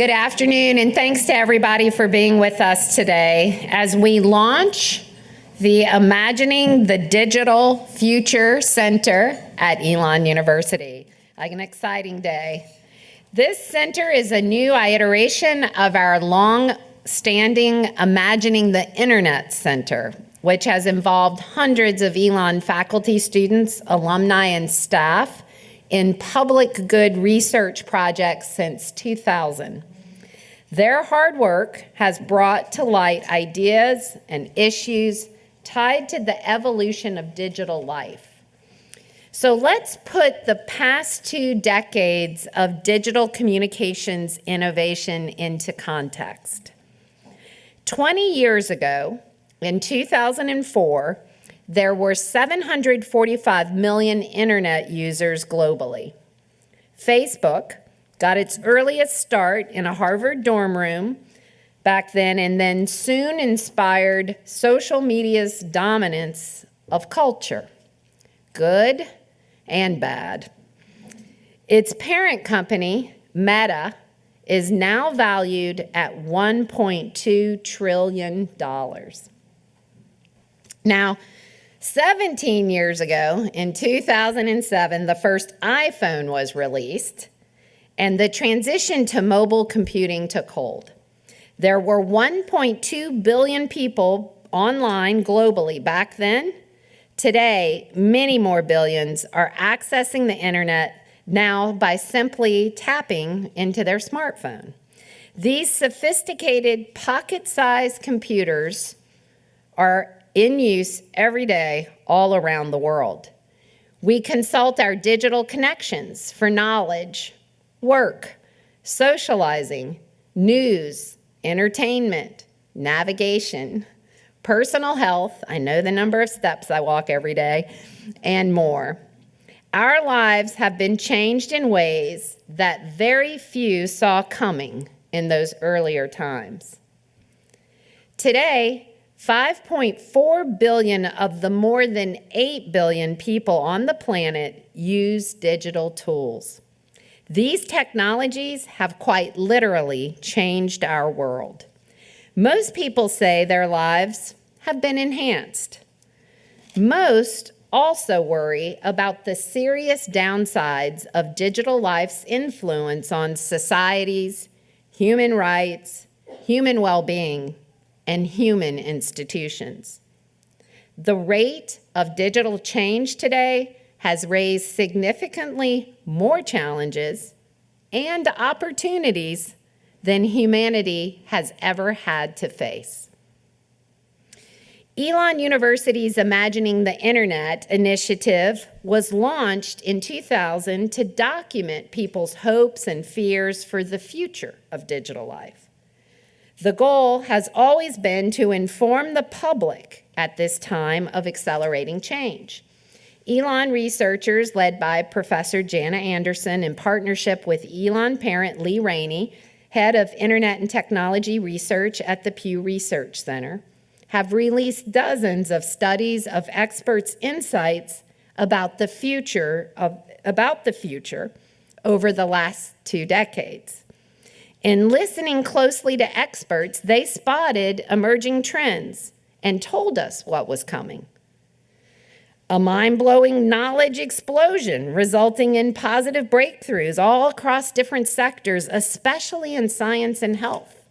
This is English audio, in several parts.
Good afternoon, and thanks to everybody for being with us today as we launch the Imagining the Digital Future Center at Elon University. Like an exciting day. This center is a new iteration of our long-standing Imagining the Internet Center, which has involved hundreds of Elon faculty, students, alumni, and staff in public good research projects since 2000. Their hard work has brought to light ideas and issues tied to the evolution of digital life. So let's put the past 2 decades of digital communications innovation into context. 20 years ago, in 2004, there were 745 million internet users globally. Facebook got its earliest start in a Harvard dorm room back then, and then soon inspired social media's dominance of culture, good and bad. Its parent company, Meta, is now valued at $1.2 trillion. Now, 17 years ago, in 2007, the first iPhone was released, and the transition to mobile computing took hold. There were 1.2 billion people online globally back then. Today, many more billions are accessing the internet now by simply tapping into their smartphone. These sophisticated pocket-sized computers are in use every day all around the world. We consult our digital connections for knowledge, work, socializing, news, entertainment, navigation, personal health, I know the number of steps I walk every day, and more. Our lives have been changed in ways that very few saw coming in those earlier times. Today, 5.4 billion of the more than 8 billion people on the planet use digital tools. These technologies have quite literally changed our world. Most people say their lives have been enhanced. Most also worry about the serious downsides of digital life's influence on societies, human rights, human well-being, and human institutions. The rate of digital change today has raised significantly more challenges and opportunities than humanity has ever had to face. Elon University's Imagining the Internet initiative was launched in 2000 to document people's hopes and fears for the future of digital life. The goal has always been to inform the public at this time of accelerating change. Elon researchers, led by Professor Jana Anderson in partnership with Elon parent Lee Rainie, head of Internet and Technology Research at the Pew Research Center, have released dozens of studies of experts' insights about the future over the last 2 decades. In listening closely to experts, they spotted emerging trends and told us what was coming. A mind-blowing knowledge explosion resulting in positive breakthroughs all across different sectors, especially in science and health.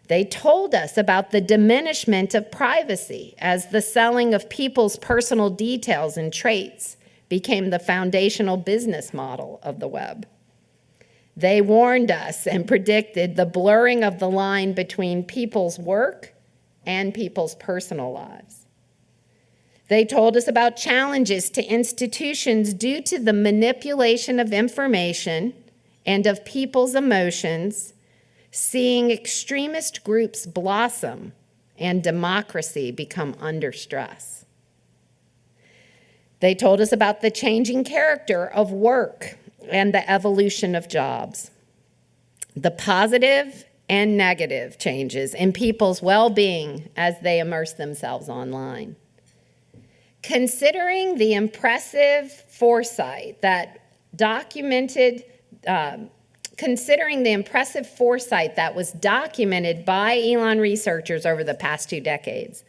They told us about the diminishment of privacy as the selling of people's personal details and traits became the foundational business model of the web. They warned us and predicted the blurring of the line between people's work and people's personal lives. They told us about challenges to institutions due to the manipulation of information and of people's emotions, seeing extremist groups blossom and democracy become under stress. They told us about the changing character of work and the evolution of jobs, the positive and negative changes in people's well-being as they immerse themselves online. Considering the impressive foresight that documented considering the impressive foresight that was documented by Elon researchers over the past 2 decades.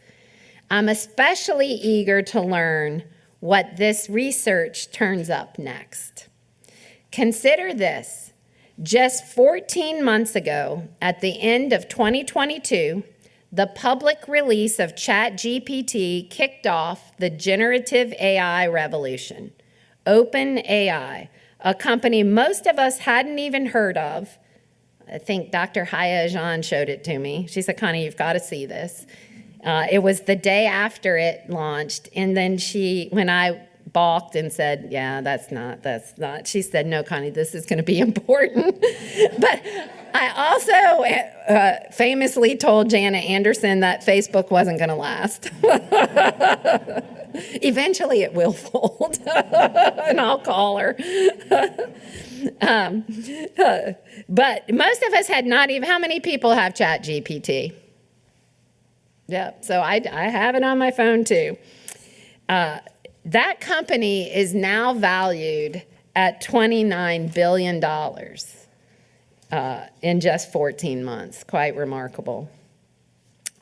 I'm especially eager to learn what this research turns up next. Consider this. Just 14 months ago, at the end of 2022, the public release of ChatGPT kicked off the generative AI revolution. OpenAI, a company most of us hadn't even heard of. I think Dr. Haya Ajjan showed it to me. She said, Connie, you've got to see this. It was the day after it launched, and then when I balked and said, yeah, that's not. She said, no, Connie, this is going to be important. But I also famously told Janet Anderson that Facebook wasn't going to last. Eventually it will fold, and I'll call her. But most of us had not even, how many people have ChatGPT? Yeah, so I have it on my phone too. That company is now valued at $29 billion in just 14 months. Quite remarkable.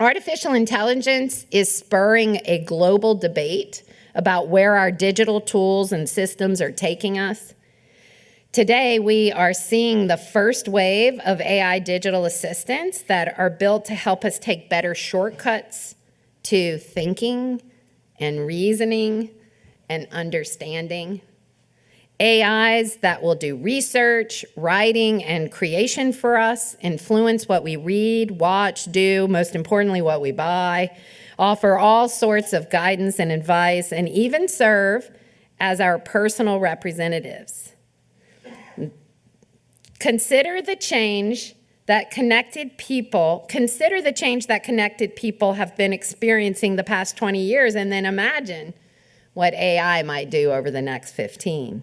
Artificial intelligence is spurring a global debate about where our digital tools and systems are taking us. Today, we are seeing the first wave of AI digital assistants that are built to help us take better shortcuts to thinking and reasoning and understanding. AIs that will do research, writing, and creation for us, influence what we read, watch, do, most importantly, what we buy, offer all sorts of guidance and advice, and even serve as our personal representatives. Consider the change that connected people have been experiencing the past 20 years, and then imagine what AI might do over the next 15.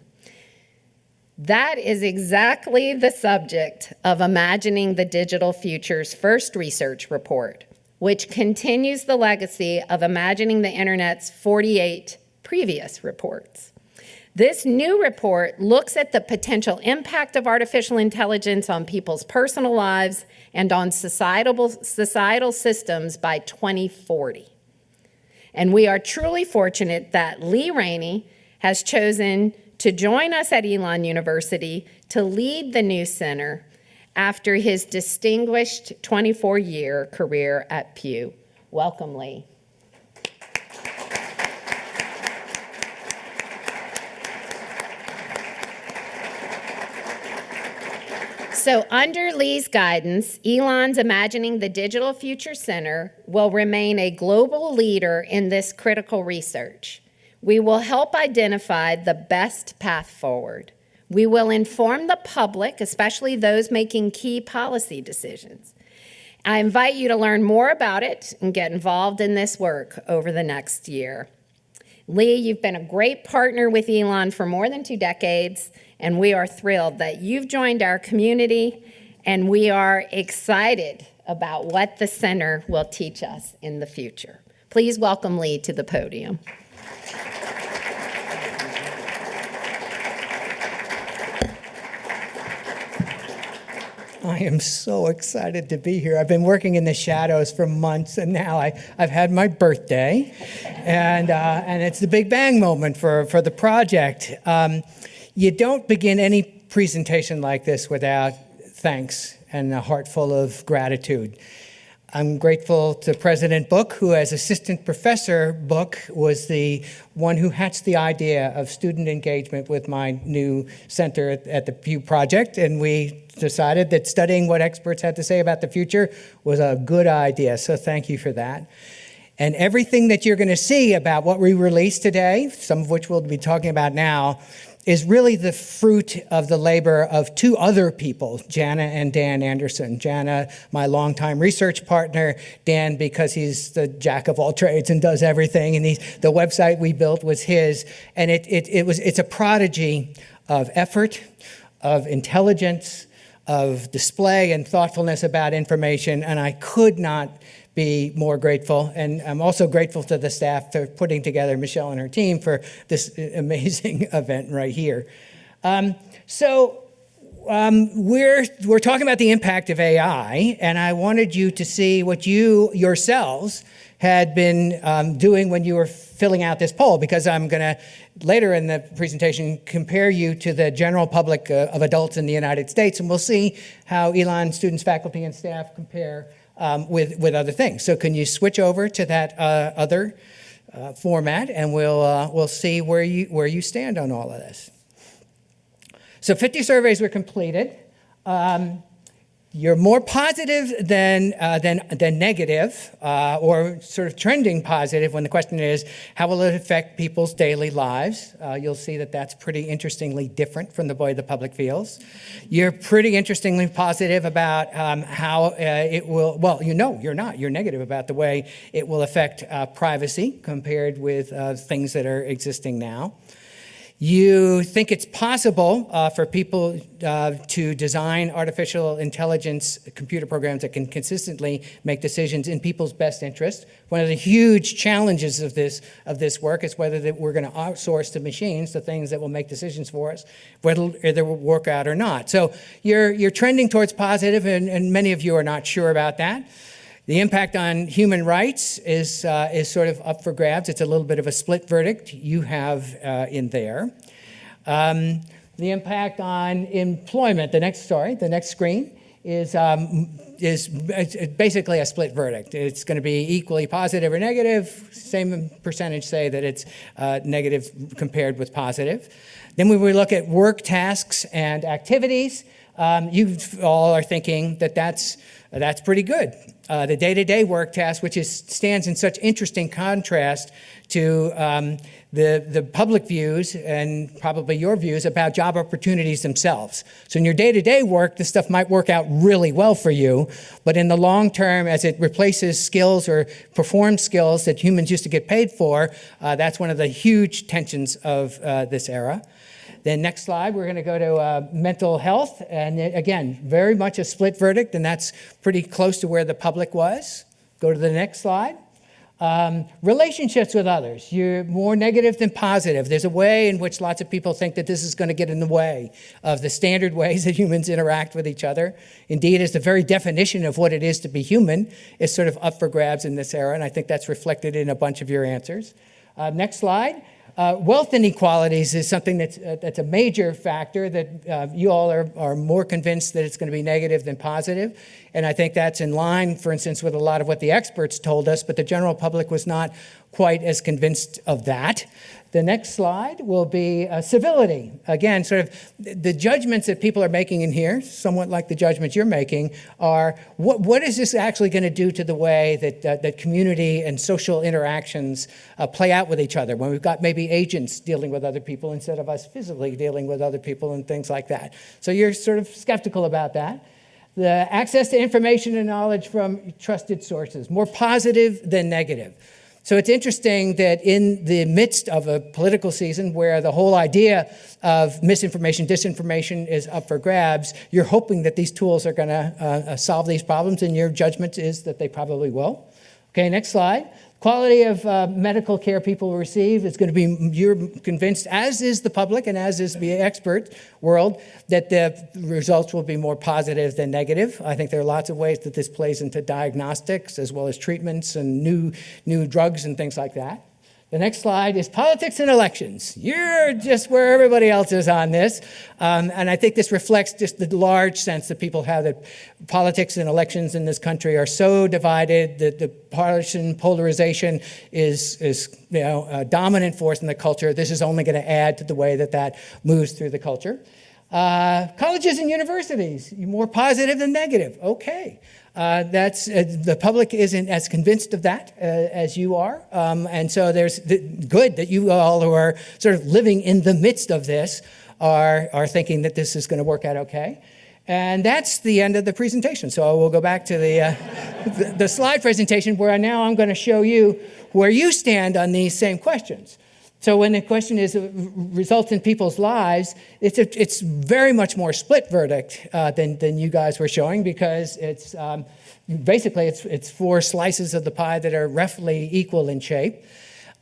That is exactly the subject of Imagining the Digital Future's first research report, which continues the legacy of Imagining the Internet's 48 previous reports. This new report looks at the potential impact of artificial intelligence on people's personal lives and on societal systems by 2040. And we are truly fortunate that Lee Rainie has chosen to join us at Elon University to lead the new center after his distinguished 24-year career at Pew. Welcome, Lee. So under Lee's guidance, Elon's Imagining the Digital Future Center will remain a global leader in this critical research. We will help identify the best path forward. We will inform the public, especially those making key policy decisions. I invite you to learn more about it and get involved in this work over the next year. Lee, you've been a great partner with Elon for more than 2 decades, and we are thrilled that you've joined our community, and we are excited about what the center will teach us in the future. Please welcome Lee to the podium. I am so excited to be here. I've been working in the shadows for months, and now I've had my birthday, and it's the Big Bang moment for the project. You don't begin any presentation like this without thanks and a heart full of gratitude. I'm grateful to President Book, who as Assistant Professor Book was the one who hatched the idea of student engagement with my new center at the Pew Project, and we decided that studying what experts had to say about the future was a good idea, so thank you for that. And everything that you're going to see about what we released today, some of which we'll be talking about now, is really the fruit of the labor of 2 other people, Jana and Dan Anderson. Jana, my longtime research partner, Dan, because he's the jack of all trades and does everything, and the website we built was his, and it's a prodigy of effort, of intelligence, of display and thoughtfulness about information, and I could not be more grateful. And I'm also grateful to the staff for putting together, Michelle and her team, for this amazing event right here. So we're talking about the impact of AI, and I wanted you to see what you yourselves had been doing when you were filling out this poll, because I'm going to, later in the presentation, compare you to the general public of adults in the United States, and we'll see how Elon students, faculty, and staff compare with other things. So can you switch over to that other format, and we'll see where you stand on all of this. So 50 surveys were completed. You're more positive than negative, or sort of trending positive when the question is, how will it affect people's daily lives? You'll see that that's pretty interestingly different from the way the public feels. You're pretty interestingly positive about how it will, well, you're not. You're negative about the way it will affect privacy compared with things that are existing now. You think it's possible for people to design artificial intelligence computer programs that can consistently make decisions in people's best interest. One of the huge challenges of this work is whether we're going to outsource to machines the things that will make decisions for us, whether it will work out or not. So you're trending towards positive, and many of you are not sure about that. The impact on human rights is sort of up for grabs. It's a little bit of a split verdict you have in there. The impact on employment, the next screen, is basically a split verdict. It's going to be equally positive or negative. Same percentage say that it's negative compared with positive. Then when we look at work tasks and activities, you all are thinking that that's pretty good. The day-to-day work task, which stands in such interesting contrast to the public views and probably your views about job opportunities themselves. So in your day-to-day work, this stuff might work out really well for you, but in the long term, as it replaces skills or performs skills that humans used to get paid for, that's one of the huge tensions of this era. Then next slide, we're going to go to mental health. And again, very much a split verdict, and that's pretty close to where the public was. Go to the next slide. Relationships with others. You're more negative than positive. There's a way in which lots of people think that this is going to get in the way of the standard ways that humans interact with each other. Indeed, as the very definition of what it is to be human is sort of up for grabs in this era, and I think that's reflected in a bunch of your answers. Next slide. Wealth inequalities is something that's a major factor that you all are more convinced that it's going to be negative than positive. And I think that's in line, for instance, with a lot of what the experts told us, but the general public was not quite as convinced of that. The next slide will be civility. Again, sort of the judgments that people are making in here, somewhat like the judgments you're making, are what is this actually going to do to the way that community and social interactions play out with each other when we've got maybe agents dealing with other people instead of us physically dealing with other people and things like that. So you're sort of skeptical about that. The access to information and knowledge from trusted sources, more positive than negative. So it's interesting that in the midst of a political season where the whole idea of misinformation, disinformation is up for grabs, you're hoping that these tools are going to solve these problems, and your judgment is that they probably will. Okay, next slide. Quality of medical care people receive is going to be, you're convinced, as is the public and as is the expert world, that the results will be more positive than negative. I think there are lots of ways that this plays into diagnostics as well as treatments and new drugs and things like that. The next slide is politics and elections. You're just where everybody else is on this. And I think this reflects just the large sense that people have that politics and elections in this country are so divided that the partisan polarization is a dominant force in the culture. This is only going to add to the way that moves through the culture. Colleges and universities, more positive than negative. Okay. That's the public isn't as convinced of that as you are. And so there's good that you all who are sort of living in the midst of this are thinking that this is going to work out okay. And that's the end of the presentation. So we'll go back to the slide presentation where now I'm going to show you where you stand on these same questions. So when the question is results in people's lives, it's very much more split verdict than you guys were showing, because it's basically it's four slices of the pie that are roughly equal in shape.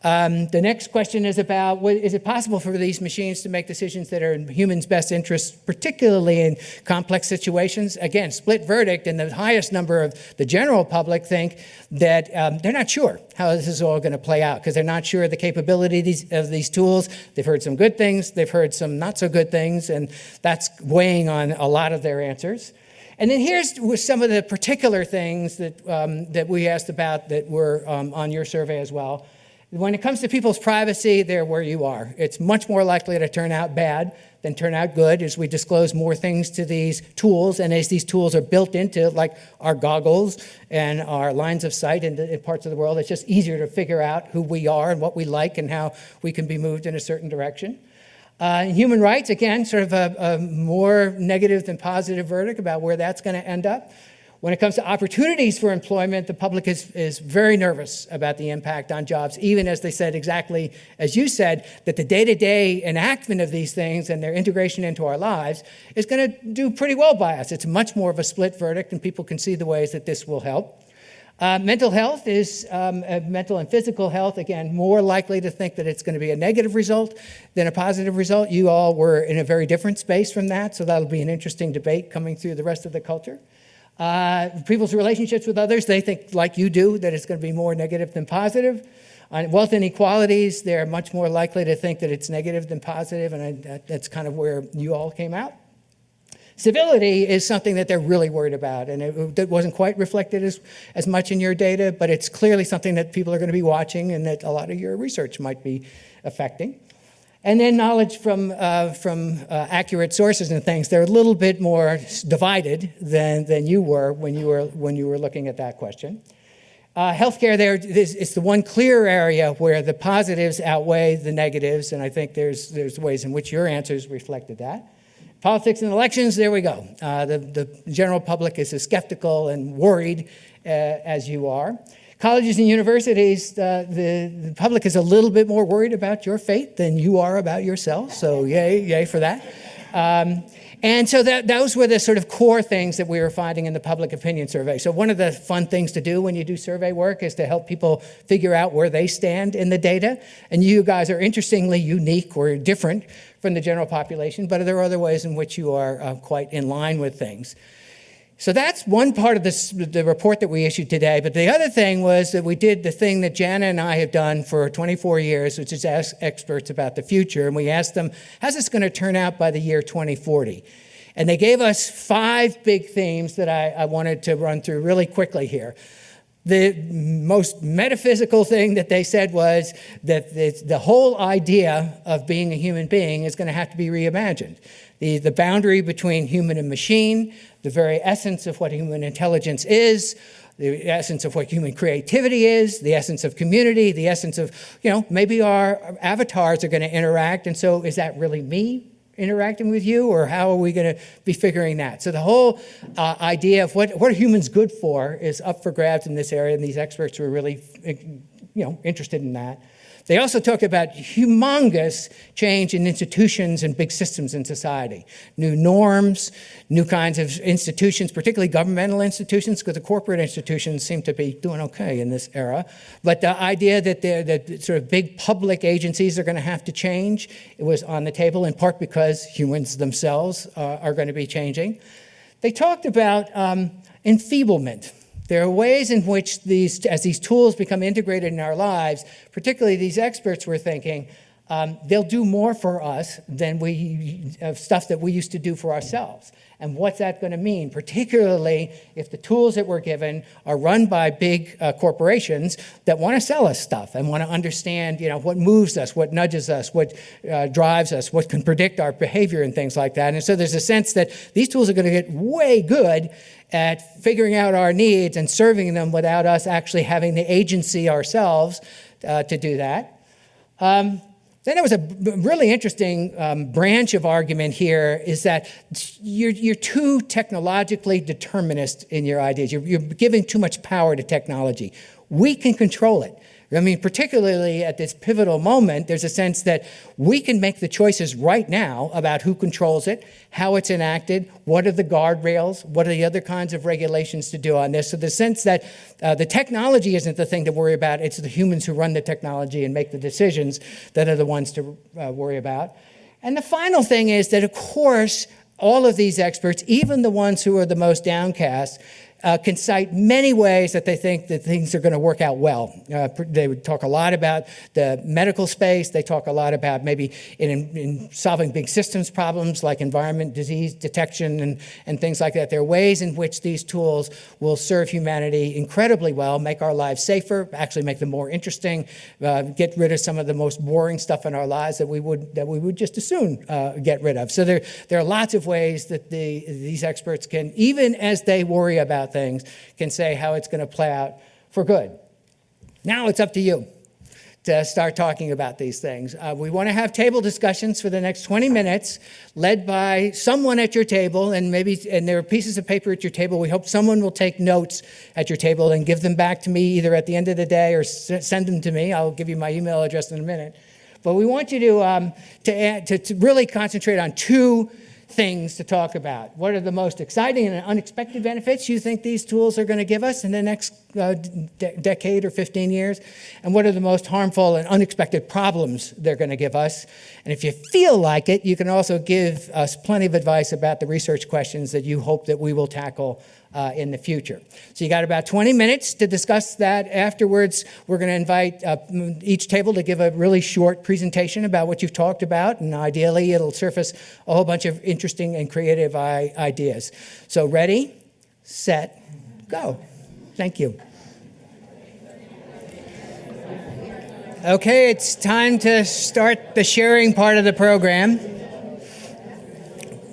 The next question is about, is it possible for these machines to make decisions that are in humans' best interests, particularly in complex situations? Again, split verdict, and the highest number of the general public think that they're not sure how this is all going to play out, because they're not sure of the capability of these tools. They've heard some good things, they've heard some not so good things, and that's weighing on a lot of their answers. And then here's some of the particular things that we asked about that were on your survey as well. When it comes to people's privacy, they're where you are. It's much more likely to turn out bad than turn out good as we disclose more things to these tools, and as these tools are built into, like our goggles and our lines of sight in parts of the world, it's just easier to figure out who we are and what we like and how we can be moved in a certain direction. Human rights, again, sort of a more negative than positive verdict about where that's going to end up. When it comes to opportunities for employment, the public is very nervous about the impact on jobs, even as they said exactly as you said, that the day-to-day enactment of these things and their integration into our lives is going to do pretty well by us. It's much more of a split verdict, and people can see the ways that this will help. Mental health is, mental and physical health, again, more likely to think that it's going to be a negative result than a positive result. You all were in a very different space from that, so that'll be an interesting debate coming through the rest of the culture. People's relationships with others, they think, like you do, that it's going to be more negative than positive. On wealth inequalities, they're much more likely to think that it's negative than positive, and that's kind of where you all came out. Civility is something that they're really worried about, and that wasn't quite reflected as much in your data, but it's clearly something that people are going to be watching and that a lot of your research might be affecting. And then knowledge from accurate sources and things, they're a little bit more divided than you were when you were looking at that question. Healthcare, it's the one clear area where the positives outweigh the negatives, and I think there's ways in which your answers reflected that. Politics and elections, there we go. The general public is as skeptical and worried as you are. Colleges and universities, the public is a little bit more worried about your fate than you are about yourself, so yay for that. And so those were the sort of core things that we were finding in the public opinion survey. So one of the fun things to do when you do survey work is to help people figure out where they stand in the data. And you guys are interestingly unique or different from the general population, but there are other ways in which you are quite in line with things. So that's one part of the report that we issued today. But the other thing was that we did the thing that Jana and I have done for 24 years, which is ask experts about the future. And we asked them, how's this going to turn out by the year 2040? And they gave us 5 big themes that I wanted to run through really quickly here. The most metaphysical thing that they said was that the whole idea of being a human being is going to have to be reimagined. The boundary between human and machine, the very essence of what human intelligence is, the essence of what human creativity is, the essence of community, the essence of, maybe our avatars are going to interact, and so is that really me interacting with you, or how are we going to be figuring that? So the whole idea of what are humans good for is up for grabs in this area, and these experts were really interested in that. They also talked about humongous change in institutions and big systems in society. New norms, new kinds of institutions, particularly governmental institutions, because the corporate institutions seem to be doing okay in this era. But the idea that sort of big public agencies are going to have to change, it was on the table, in part because humans themselves are going to be changing. They talked about enfeeblement. There are ways in which as these tools become integrated in our lives, particularly these experts were thinking, they'll do more for us than stuff that we used to do for ourselves. And what's that going to mean, particularly if the tools that we're given are run by big corporations that want to sell us stuff and want to understand, what moves us, what nudges us, what drives us, what can predict our behavior and things like that. And so there's a sense that these tools are going to get way good at figuring out our needs and serving them without us actually having the agency ourselves to do that. Then there was a really interesting branch of argument here, is that you're too technologically determinist in your ideas. You're giving too much power to technology. We can control it. I mean, particularly at this pivotal moment, there's a sense that we can make the choices right now about who controls it, how it's enacted, what are the guardrails, what are the other kinds of regulations to do on this. So the sense that the technology isn't the thing to worry about, it's the humans who run the technology and make the decisions that are the ones to worry about. And the final thing is that, of course, all of these experts, even the ones who are the most downcast, can cite many ways that they think that things are going to work out well. They would talk a lot about the medical space. They talk a lot about maybe in solving big systems problems like environment, disease detection, and things like that. There are ways in which these tools will serve humanity incredibly well, make our lives safer, actually make them more interesting, get rid of some of the most boring stuff in our lives that we would just as soon get rid of. So there are lots of ways that these experts can, even as they worry about things, can say how it's going to play out for good. Now it's up to you to start talking about these things. We want to have table discussions for the next 20 minutes, led by someone at your table, and there are pieces of paper at your table. We hope someone will take notes at your table and give them back to me either at the end of the day or send them to me. I'll give you my email address in a minute. But we want you to really concentrate on two things to talk about. What are the most exciting and unexpected benefits you think these tools are going to give us in the next decade or 15 years? And what are the most harmful and unexpected problems they're going to give us? And if you feel like it, you can also give us plenty of advice about the research questions that you hope that we will tackle in the future. So you got about 20 minutes to discuss that. Afterwards, we're going to invite each table to give a really short presentation about what you've talked about, and ideally it'll surface a whole bunch of interesting and creative ideas. So ready, set, go. Thank you. Okay, it's time to start the sharing part of the program,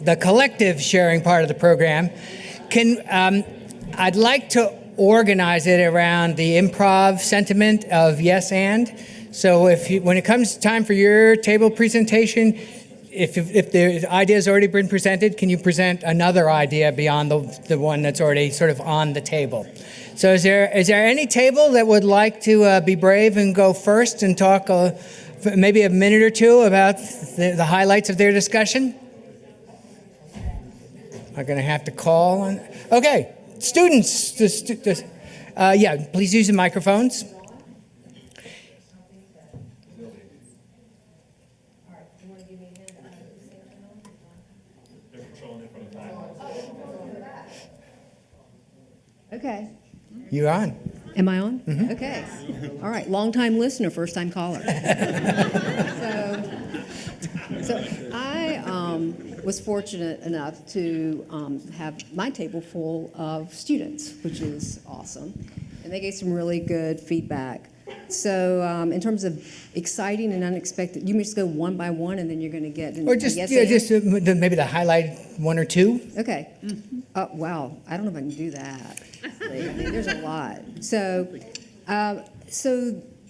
the collective sharing part of the program. I'd like to organize it around the improv sentiment of yes and. So when it comes time for your table presentation, if the idea has already been presented, can you present another idea beyond the one that's already sort of on the table? So is there any table that would like to be brave and go first and talk maybe a minute or two about the highlights of their discussion? I'm going to have to call on. Okay, students, please use the microphones. Okay. You're on. Am I on? Mm-hmm. Okay. All right. Long-time listener, first-time caller. So I was fortunate enough to have my table full of students, which is awesome. And they gave some really good feedback. So in terms of exciting and unexpected, you may just go one by one and then you're going to get... Or just maybe the highlight one or two. Okay. Mm-hmm. Wow. I don't know if I can do that. I mean, there's a lot. So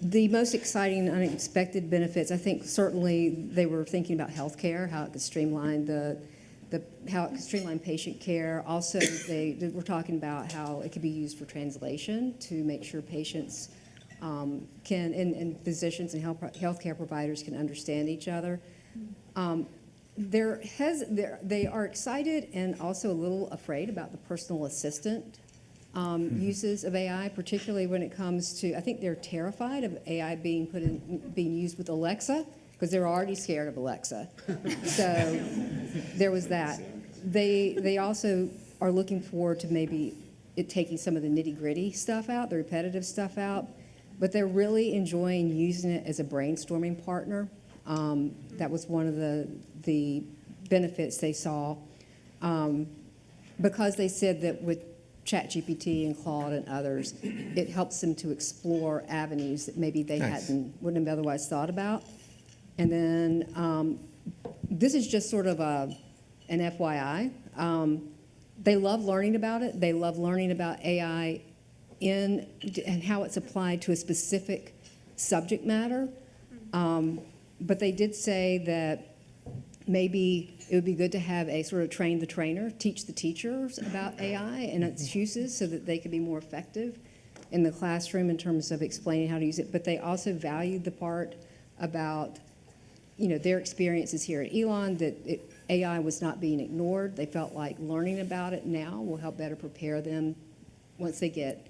the most exciting and unexpected benefits, I think certainly they were thinking about healthcare, how it could streamline how it could streamline patient care. Also, they were talking about how it could be used for translation to make sure patients and physicians and healthcare providers can understand each other. They are excited and also a little afraid about the personal assistant uses of AI, particularly when it comes to, I think they're terrified of AI being used with Alexa, because they're already scared of Alexa. So there was that. They also are looking forward to maybe it taking some of the nitty-gritty stuff out, the repetitive stuff out, but they're really enjoying using it as a brainstorming partner. That was one of the benefits they saw, because they said that with ChatGPT and Claude and others, it helps them to explore avenues that maybe they wouldn't have otherwise thought about. And then this is just sort of an FYI. They love learning about it. They love learning about AI and how it's applied to a specific subject matter. But they did say that maybe it would be good to have a sort of train the trainer, teach the teachers about AI and its uses so that they could be more effective in the classroom in terms of explaining how to use it, but they also valued the part about, their experiences here at Elon, that AI was not being ignored. They felt like learning about it now will help better prepare them once they get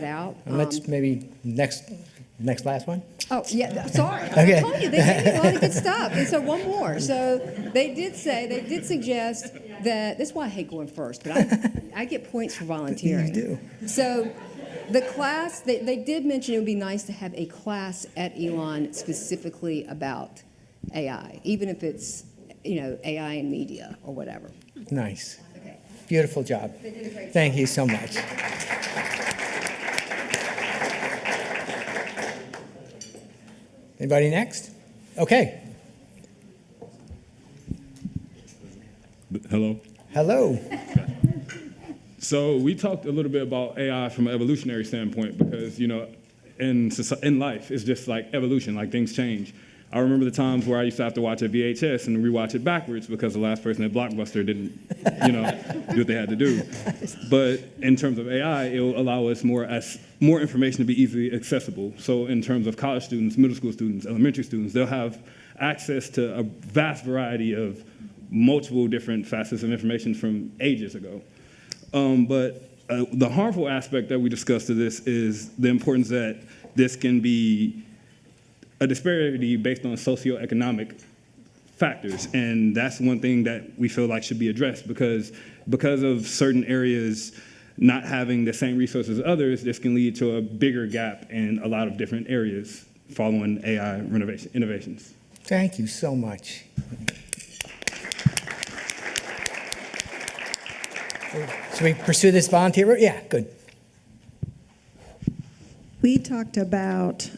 out. And let's maybe next last one. Oh, yeah, sorry. Okay. I told you, they gave me a lot of good stuff. And so one more. So they did suggest that, that's why I hate going first, but I get points for volunteering. You do. So the class, they did mention it would be nice to have a class at Elon specifically about AI, even if it's, AI in media or whatever. Nice. Okay. Beautiful job. They did a great job. Thank you so much. Anybody next? Okay. Hello. Hello. So we talked a little bit about AI from an evolutionary standpoint because, in life, it's just like evolution, like things change. I remember the times where I used to have to watch a VHS and rewatch it backwards because the last person at Blockbuster didn't, do what they had to do. But in terms of AI, it will allow us more information to be easily accessible. So in terms of college students, middle school students, elementary students, they'll have access to a vast variety of multiple different facets of information from ages ago. But the harmful aspect that we discussed of this is the importance that this can be a disparity based on socioeconomic factors. And that's one thing that we feel like should be addressed because of certain areas not having the same resources as others, this can lead to a bigger gap in a lot of different areas following AI innovations. Thank you so much. Should we pursue this volunteer route? Yeah, good. We talked about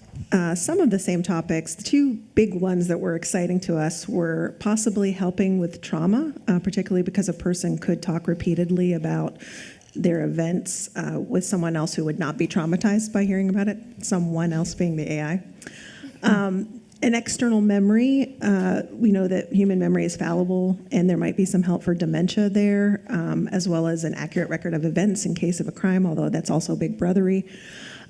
some of the same topics. The two big ones that were exciting to us were possibly helping with trauma, particularly because a person could talk repeatedly about their events with someone else who would not be traumatized by hearing about it, someone else being the AI. An external memory, we know that human memory is fallible, and there might be some help for dementia there, as well as an accurate record of events in case of a crime, although that's also big brothery.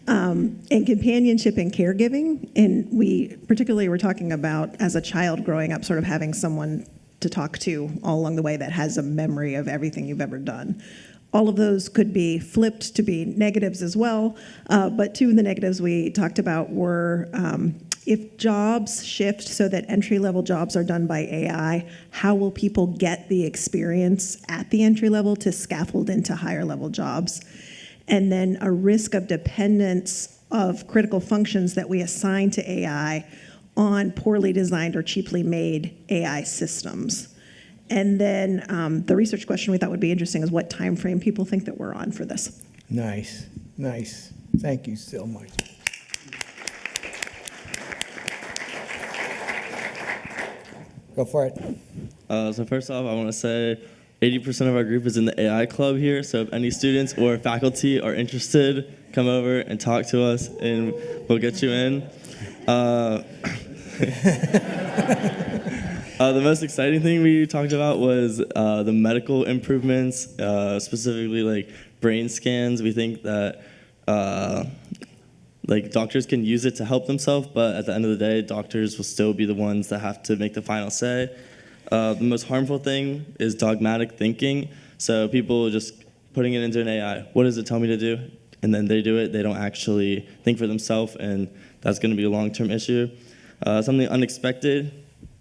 And companionship and caregiving, and we particularly were talking about as a child growing up, sort of having someone to talk to all along the way that has a memory of everything you've ever done. All of those could be flipped to be negatives as well, but two of the negatives we talked about were if jobs shift so that entry-level jobs are done by AI, how will people get the experience at the entry level to scaffold into higher-level jobs? And then a risk of dependence of critical functions that we assign to AI on poorly designed or cheaply made AI systems. And then the research question we thought would be interesting is what time frame people think that we're on for this. Nice. Thank you so much. Go for it. So first off, I want to say 80% of our group is in the AI club here, so if any students or faculty are interested, come over and talk to us, and we'll get you in. The most exciting thing we talked about was the medical improvements, specifically like brain scans. We think that doctors can use it to help themselves, but at the end of the day, doctors will still be the ones that have to make the final say. The most harmful thing is dogmatic thinking. So people just putting it into an AI. What does it tell me to do? And then they do it. They don't actually think for themselves, and that's going to be a long-term issue. Something unexpected,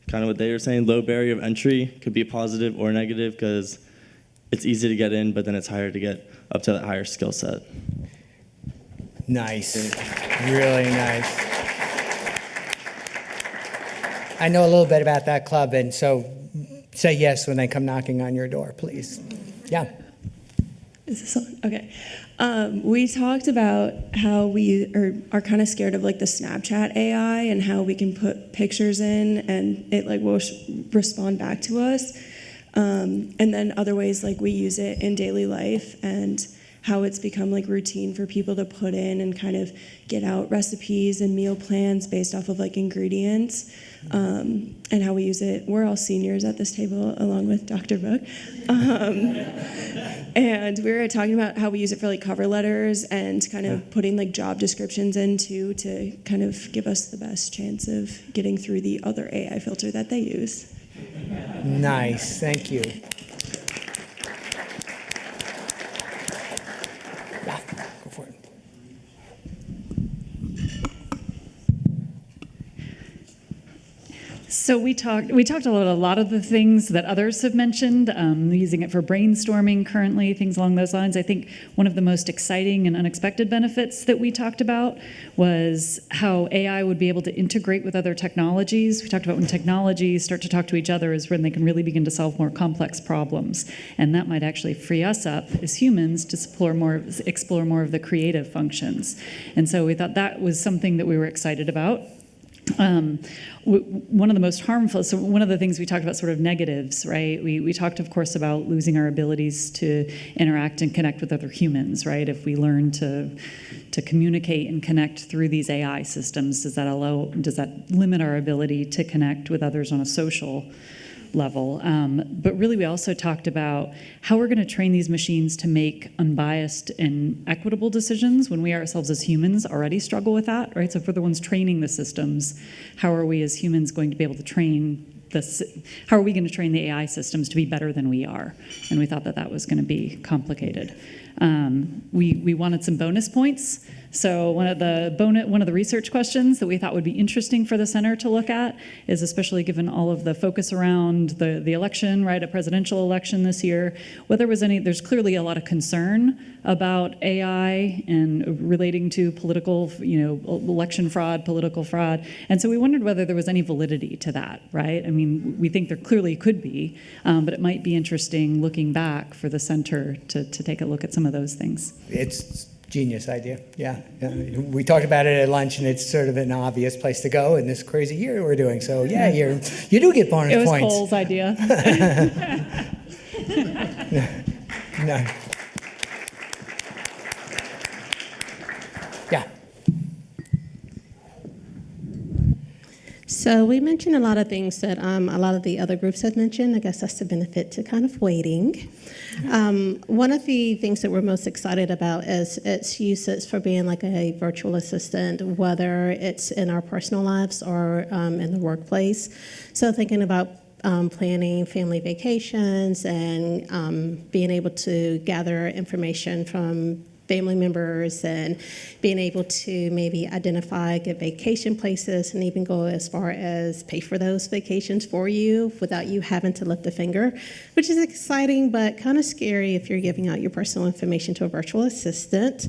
kind of what they were saying, low barrier of entry could be positive or negative because it's easy to get in, but then it's harder to get up to that higher skill set. Nice. Really nice. I know a little bit about that club, and so say yes when they come knocking on your door, please. Yeah. Is this on? Okay. We talked about how we are kind of scared of like the Snapchat AI and how we can put pictures in and it like will respond back to us. And then other ways like we use it in daily life and how it's become like routine for people to put in and kind of get out recipes and meal plans based off of like ingredients, and how we use it. We're all seniors at this table along with Dr. Book. And we were talking about how we use it for like cover letters and kind of putting like job descriptions into to kind of give us the best chance of getting through the other AI filter that they use. Nice, thank you. Yeah, go for it. So we talked about a lot of the things that others have mentioned, using it for brainstorming currently, things along those lines. I think one of the most exciting and unexpected benefits that we talked about was how AI would be able to integrate with other technologies. We talked about when technologies start to talk to each other is when they can really begin to solve more complex problems. And that might actually free us up as humans to explore more of the creative functions. And so we thought that was something that we were excited about. One of the most harmful, so one of the things we talked about sort of negatives, right? We talked, of course, about losing our abilities to interact and connect with other humans, right? If we learn to communicate and connect through these AI systems, does that limit our ability to connect with others on a social level? But really, we also talked about how we're going to train these machines to make unbiased and equitable decisions when we ourselves as humans already struggle with that, right? So if we're the ones training the systems, how are we as humans going to be able to train how are we going to train the AI systems to be better than we are? And we thought that was going to be complicated. We wanted some bonus points. So one of the research questions that we thought would be interesting for the center to look at is, especially given all of the focus around the election, right, a presidential election this year, whether there's clearly a lot of concern about AI and relating to political, election fraud, political fraud. And so we wondered whether there was any validity to that, right? I mean, we think there clearly could be, but it might be interesting looking back for the center to take a look at some of those things. It's genius idea, yeah. We talked about it at lunch, and it's sort of an obvious place to go in this crazy year we're doing. So yeah, you do get bonus points. It was Cole's idea. No. Yeah. So we mentioned a lot of things that a lot of the other groups had mentioned. I guess that's the benefit to kind of waiting. One of the things that we're most excited about is its uses for being like a virtual assistant, whether it's in our personal lives or in the workplace. So thinking about planning family vacations and being able to gather information from family members and being able to maybe identify good vacation places and even go as far as pay for those vacations for you without you having to lift a finger, which is exciting but kind of scary if you're giving out your personal information to a virtual assistant.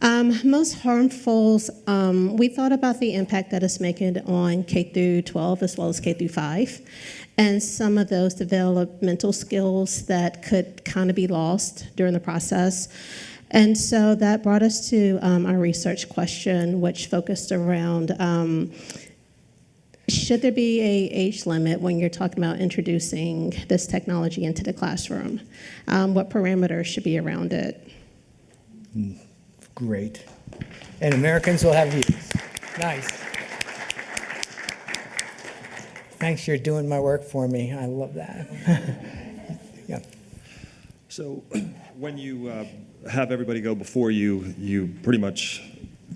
Most harmful, we thought about the impact that it's making on K through 12 as well as K through 5, and some of those developmental skills that could kind of be lost during the process. And so that brought us to our research question, which focused around should there be an age limit when you're talking about introducing this technology into the classroom? What parameters should be around it? Great. And Americans will have views. Nice. Thanks, you're doing my work for me. I love that. Yeah. So when you have everybody go before you, you pretty much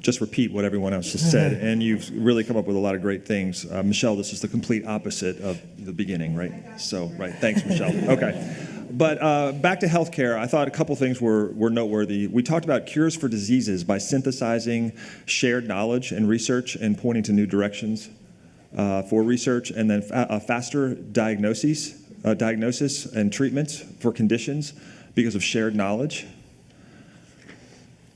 just repeat what everyone else has said, and you've really come up with a lot of great things. Michelle, this is the complete opposite of the beginning, right? So, right, thanks, Michelle. Okay. But back to healthcare, I thought a couple things were noteworthy. We talked about cures for diseases by synthesizing shared knowledge and research and pointing to new directions for research, and then faster diagnosis and treatments for conditions because of shared knowledge.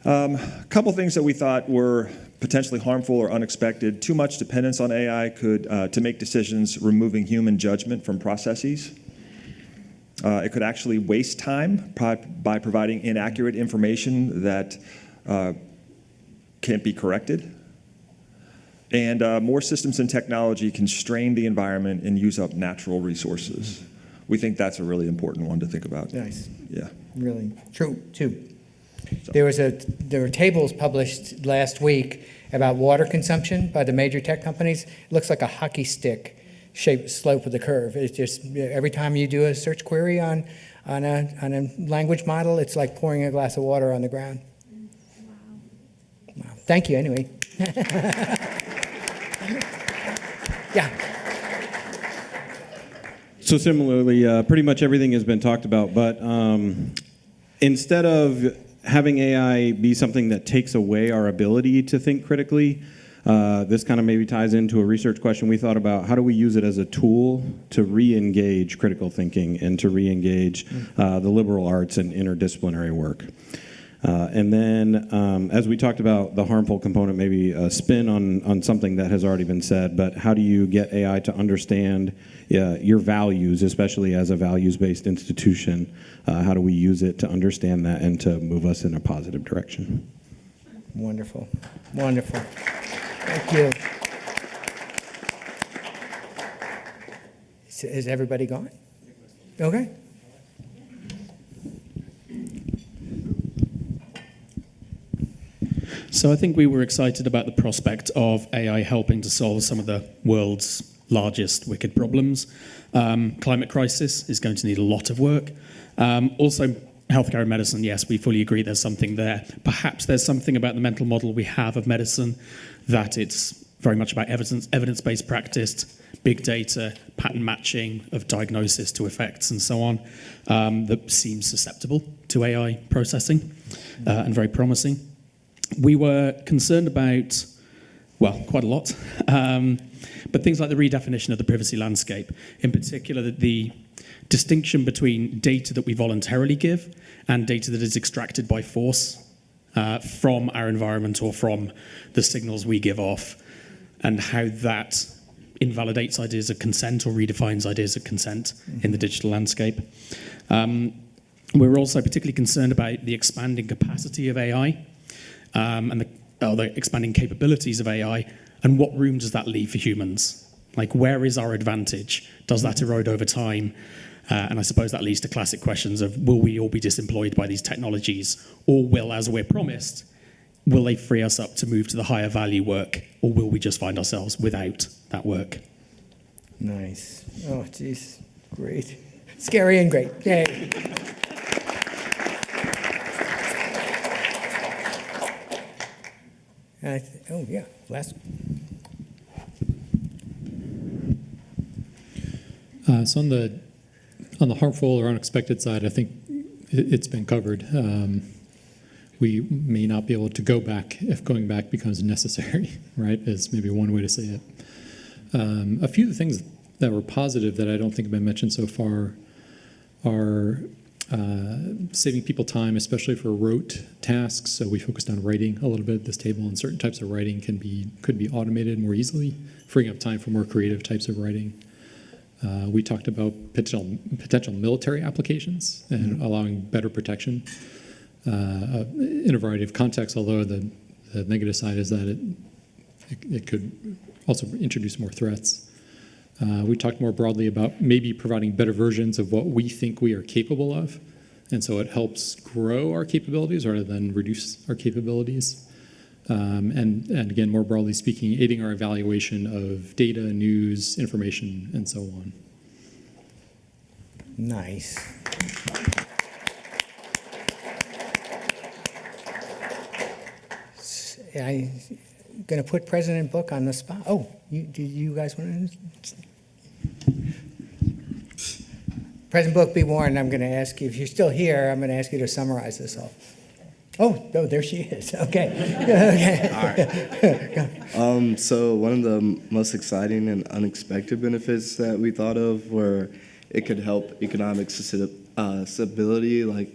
A couple things that we thought were potentially harmful or unexpected. Too much dependence on AI could, to make decisions, removing human judgment from processes. It could actually waste time by providing inaccurate information that can't be corrected. And more systems and technology can strain the environment and use up natural resources. We think that's a really important one to think about. Nice. Yeah. Really true, too. There were tables published last week about water consumption by the major tech companies. It looks like a hockey stick shaped slope of the curve. It's just every time you do a search query on a language model, it's like pouring a glass of water on the ground. Wow. Thank you, anyway. Yeah. So similarly, pretty much everything has been talked about, but instead of having AI be something that takes away our ability to think critically, this kind of maybe ties into a research question we thought about. How do we use it as a tool to re-engage critical thinking and to re-engage the liberal arts and interdisciplinary work? And then, as we talked about the harmful component, maybe a spin on something that has already been said, but how do you get AI to understand your values, especially as a values-based institution? How do we use it to understand that and to move us in a positive direction? Wonderful. Wonderful. Thank you. Is everybody gone? Okay. So I think we were excited about the prospect of AI helping to solve some of the world's largest wicked problems. Climate crisis is going to need a lot of work. Also, healthcare and medicine, yes, we fully agree there's something there. Perhaps there's something about the mental model we have of medicine that it's very much about evidence-based practice, big data, pattern matching of diagnosis to effects and so on, that seems susceptible to AI processing and very promising. We were concerned about, well, quite a lot, but things like the redefinition of the privacy landscape, in particular the distinction between data that we voluntarily give and data that is extracted by force from our environment or from the signals we give off, and how that invalidates ideas of consent or redefines ideas of consent in the digital landscape. We're also particularly concerned about the expanding capacity of AI and the expanding capabilities of AI, and what room does that leave for humans? Like, where is our advantage? Does that erode over time? And I suppose that leads to classic questions of, will we all be disemployed by these technologies? Or will, as we're promised, will they free us up to move to the higher value work? Or will we just find ourselves without that work? Nice. Oh, geez. Great. Scary and great. Yay. Oh, yeah. Last. So on the harmful or unexpected side, I think it's been covered. We may not be able to go back if going back becomes necessary, right? Is maybe one way to say it. A few of the things that were positive that I don't think have been mentioned so far are saving people time, especially for rote tasks. So we focused on writing a little bit at this table, and certain types of writing could be automated more easily, freeing up time for more creative types of writing. We talked about potential military applications and allowing better protection in a variety of contexts, although the negative side is that it could also introduce more threats. We talked more broadly about maybe providing better versions of what we think we are capable of, and so it helps grow our capabilities rather than reduce our capabilities. And again, more broadly speaking, aiding our evaluation of data, news, information, and so on. Nice. I'm going to put President Book on the spot. Oh, do you guys want to? President Book, be warned, I'm going to ask you, if you're still here, I'm going to ask you to summarize this all. Oh, there she is. Okay. Okay. So one of the most exciting and unexpected benefits that we thought of were it could help economic stability, like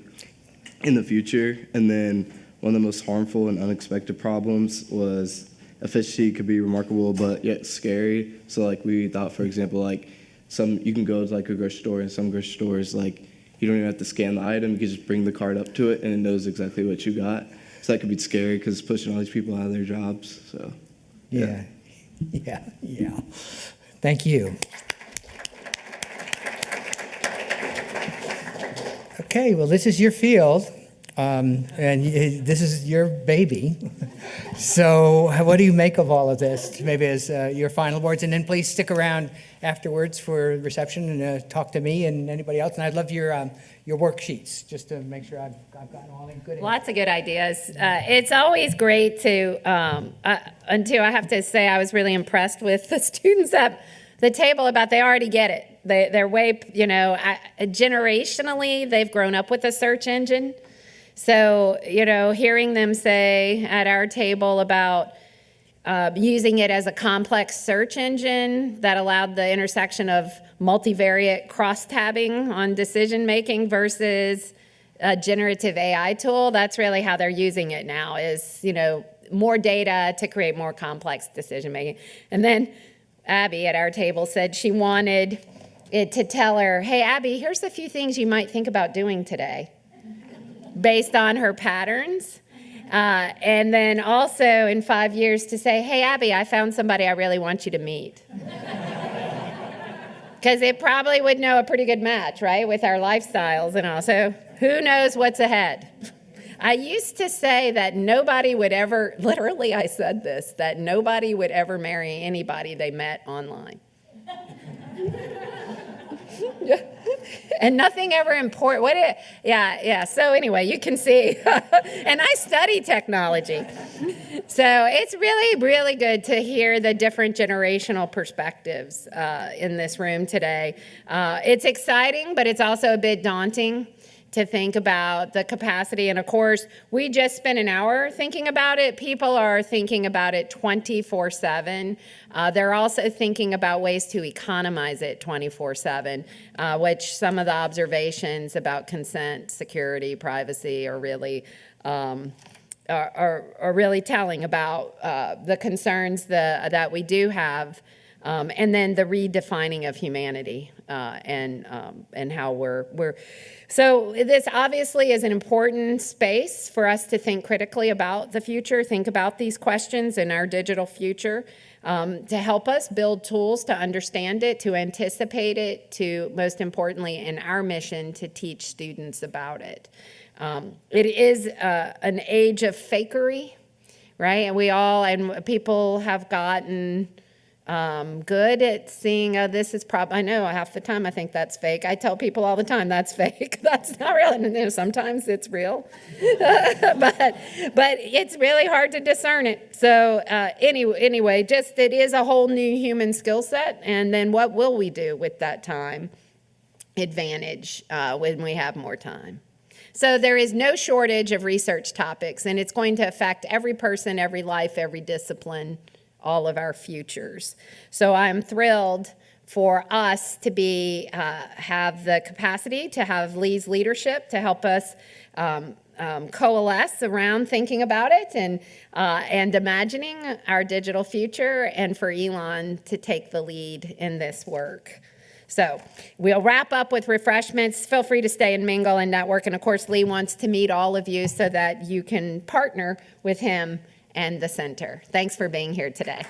in the future. And then one of the most harmful and unexpected problems was efficiency could be remarkable, but yet scary. So like we thought, for example, like you can go to like a grocery store, and some grocery stores, like you don't even have to scan the item. You can just bring the card up to it, and it knows exactly what you got. So that could be scary because it's pushing all these people out of their jobs. So, Yeah. Thank you. Okay, well, this is your field. This is your baby. So what do you make of all of this, maybe as your final words? And then please stick around afterwards for reception and talk to me and anybody else. And I'd love your worksheets, just to make sure I've gotten all in good. Lots of good ideas. It's always great to, until I have to say I was really impressed with the students at the table about they already get it. They're way, generationally, they've grown up with a search engine. So, hearing them say at our table about using it as a complex search engine that allowed the intersection of multivariate cross-tabbing on decision-making versus a generative AI tool, that's really how they're using it now is, more data to create more complex decision-making. And then Abby at our table said she wanted it to tell her, hey, Abby, here's a few things you might think about doing today based on her patterns. And then also in 5 years to say, hey, Abby, I found somebody I really want you to meet. Because it probably would know a pretty good match, right, with our lifestyles and all. So who knows what's ahead? I used to say that nobody would ever, literally I said this, that nobody would ever marry anybody they met online. And nothing ever important. So anyway, you can see. And I study technology. So it's really, really good to hear the different generational perspectives in this room today. It's exciting, but it's also a bit daunting to think about the capacity. And of course, we just spent an hour thinking about it. People are thinking about it 24/7. They're also thinking about ways to economize it 24/7, which some of the observations about consent, security, privacy are really are really telling about the concerns that we do have. And then the redefining of humanity and how we're so this obviously is an important space for us to think critically about the future, think about these questions in our digital future to help us build tools to understand it, to anticipate it, to most importantly in our mission to teach students about it. It is an age of fakery, right? And people have gotten good at seeing this is I know half the time I think that's fake. I tell people all the time that's fake. That's not real. Sometimes it's real, but it's really hard to discern it. So anyway, just it is a whole new human skill set. And then what will we do with that time advantage when we have more time? So there is no shortage of research topics, and it's going to affect every person, every life, every discipline, all of our futures. So I'm thrilled for us to have the capacity to have Lee's leadership to help us coalesce around thinking about it and imagining our digital future, and for Elon to take the lead in this work. So we'll wrap up with refreshments. Feel free to stay and mingle and network. And of course, Lee wants to meet all of you so that you can partner with him and the center. Thanks for being here today.